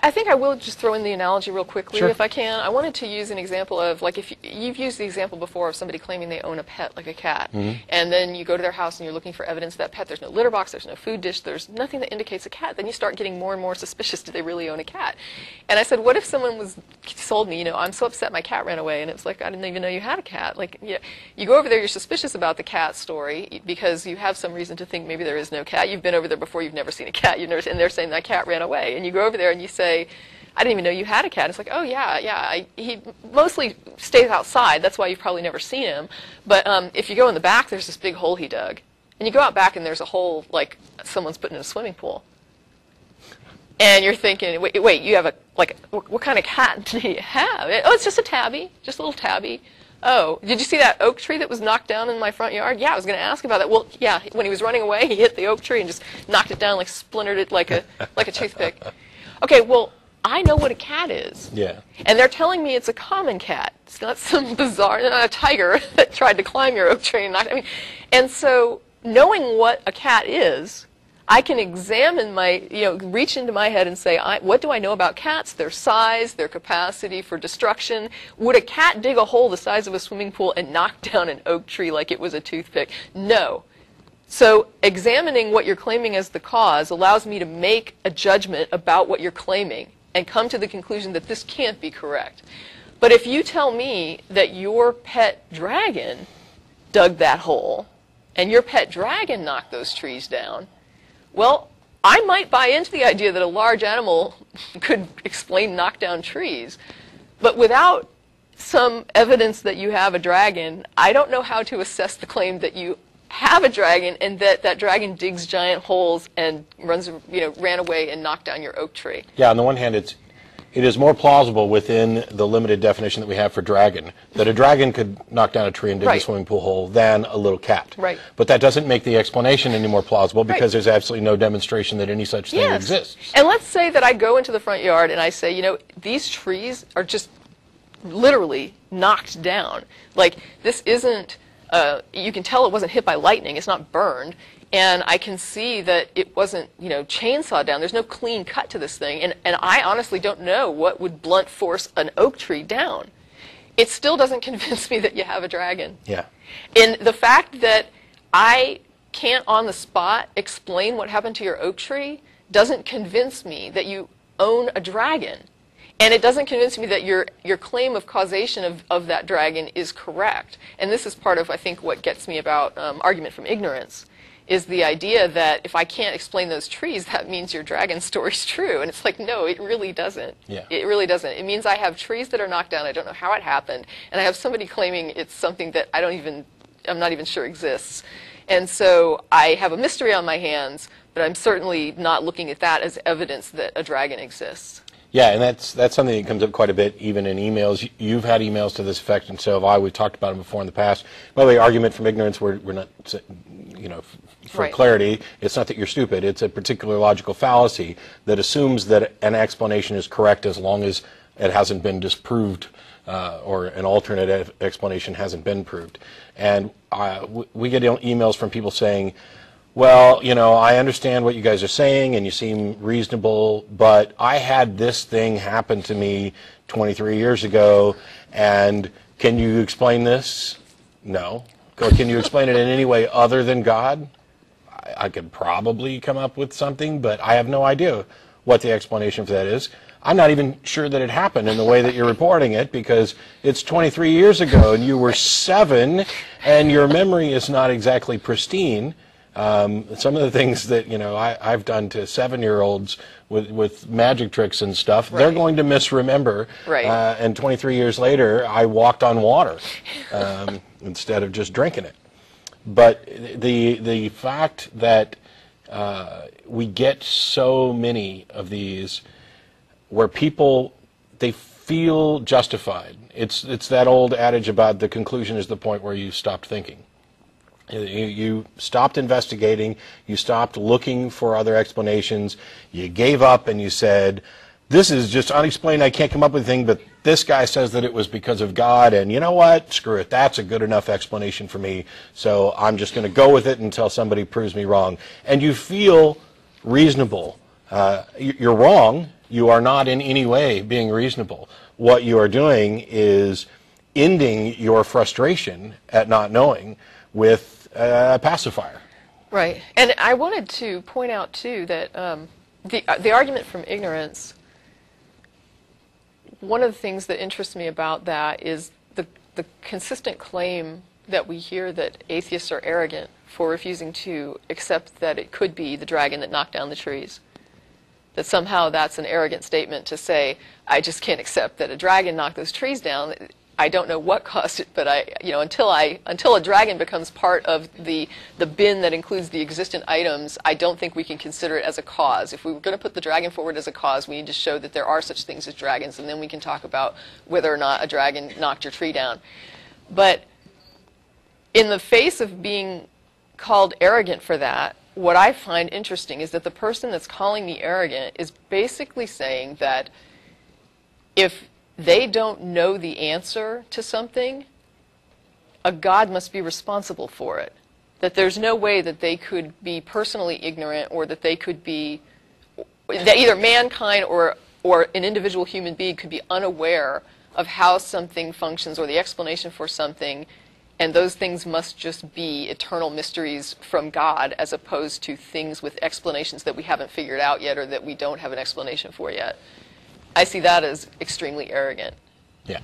I think I will just throw in the analogy real quickly, Sure. if I can. I wanted to use an example of, like, if you've used the example before of somebody claiming they own a pet, like a cat, and then you go to their house and you're looking for evidence of that pet. There's no litter box, there's no food dish, there's nothing that indicates a cat. Then you start getting more and more suspicious. Do they really own a cat? And I said, what if someone told me, I'm so upset my cat ran away, and it was like, I didn't even know you had a cat. Like, you go over there, you're suspicious about the cat story because you have some reason to think maybe there is no cat. You've been over there before, you've never seen a cat, and they're saying that cat ran away. And you go over there and you say, I didn't even know you had a cat. It's like, oh, yeah. He mostly stays outside. That's why you've probably never seen him. But if you go in the back, there's this big hole he dug. And you go out back and there's a hole like someone's put in a swimming pool. And you're thinking, wait, you have what kind of cat do you have? Oh, it's just a tabby, just a little tabby. Oh, did you see that oak tree that was knocked down in my front yard? Yeah, I was going to ask about that. Well, yeah, when he was running away, he hit the oak tree and just knocked it down, like splintered it like a toothpick. Okay, well, I know what a cat is. Yeah. And they're telling me it's a common cat. It's not some bizarre, not a tiger that tried to climb your oak tree and knock it. And so knowing what a cat is, I can examine reach into my head and say, what do I know about cats, their size, their capacity for destruction? Would a cat dig a hole the size of a swimming pool and knock down an oak tree like it was a toothpick? No. So examining what you're claiming as the cause allows me to make a judgment about what you're claiming and come to the conclusion that this can't be correct. But if you tell me that your pet dragon dug that hole and your pet dragon knocked those trees down, well, I might buy into the idea that a large animal could explain knockdown trees. But without some evidence that you have a dragon, I don't know how to assess the claim that you have a dragon and that dragon digs giant holes and ran away and knocked down your oak tree. Yeah, on the one hand, it is more plausible within the limited definition that we have for dragon that a dragon could knock down a tree and dig a swimming pool hole than a little cat. Right. But that doesn't make the explanation any more plausible because there's absolutely no demonstration that any such thing exists. And let's say that I go into the front yard and I say, these trees are just literally knocked down. Like, this isn't, you can tell it wasn't hit by lightning, it's not burned. And I can see that it wasn't, chainsawed down. There's no clean cut to this thing. And I honestly don't know what would blunt force an oak tree down. It still doesn't convince me that you have a dragon. Yeah. And the fact that I can't on the spot explain what happened to your oak tree doesn't convince me that you own a dragon. And it doesn't convince me that your claim of causation of that dragon is correct. And this is part of, I think, what gets me about argument from ignorance, is the idea that if I can't explain those trees, that means your dragon story's true. And it's like, no, it really doesn't. Yeah. It really doesn't. It means I have trees that are knocked down, I don't know how it happened, and I have somebody claiming it's something that I'm not even sure exists. And so I have a mystery on my hands, but I'm certainly not looking at that as evidence that a dragon exists. Yeah, and that's something that comes up quite a bit, even in emails. You've had emails to this effect, and so have I. We've talked about it before in the past. By the way, argument from ignorance, we're not, for clarity, it's not that you're stupid. It's a particular logical fallacy that assumes that an explanation is correct as long as it hasn't been disproved or an alternate explanation hasn't been proved. And we get emails from people saying, well, I understand what you guys are saying and you seem reasonable, but I had this thing happen to me 23 years ago, and can you explain this? No. Or can you explain it in any way other than God? I could probably come up with something, but I have no idea what the explanation for that is. I'm not even sure that it happened in the way that you're reporting it, because it's 23 years ago and you were 7 and your memory is not exactly pristine. Some of the things that I've done to 7-year-olds with magic tricks and stuff, they're going to misremember. Right. And 23 years later, I walked on water instead of just drinking it. But the fact that we get so many of these where people, they feel justified. It's that old adage about the conclusion is the point where you stopped thinking. You stopped investigating, you stopped looking for other explanations, you gave up and you said, this is just unexplained, I can't come up with anything, but this guy says that it was because of God, and you know what, screw it, that's a good enough explanation for me, so I'm just going to go with it until somebody proves me wrong. And you feel reasonable. You're wrong, you are not in any way being reasonable. What you are doing is ending your frustration at not knowing with a pacifier. Right. And I wanted to point out, too, that the argument from ignorance, one of the things that interests me about that is the consistent claim that we hear that atheists are arrogant for refusing to accept that it could be the dragon that knocked down the trees. That somehow that's an arrogant statement to say, I just can't accept that a dragon knocked those trees down. I don't know what caused it, but until a dragon becomes part of the bin that includes the existent items, I don't think we can consider it as a cause. If we were going to put the dragon forward as a cause, we need to show that there are such things as dragons, and then we can talk about whether or not a dragon knocked your tree down. But in the face of being called arrogant for that, what I find interesting is that the person that's calling me arrogant is basically saying that if they don't know the answer to something, a God must be responsible for it. That there's no way that they could be personally ignorant, or that they could be, that either mankind or an individual human being could be unaware of how something functions or the explanation for something, and those things must just be eternal mysteries from God, as opposed to things with explanations that we haven't figured out yet or that we don't have an explanation for yet. I see that as extremely arrogant. Yeah.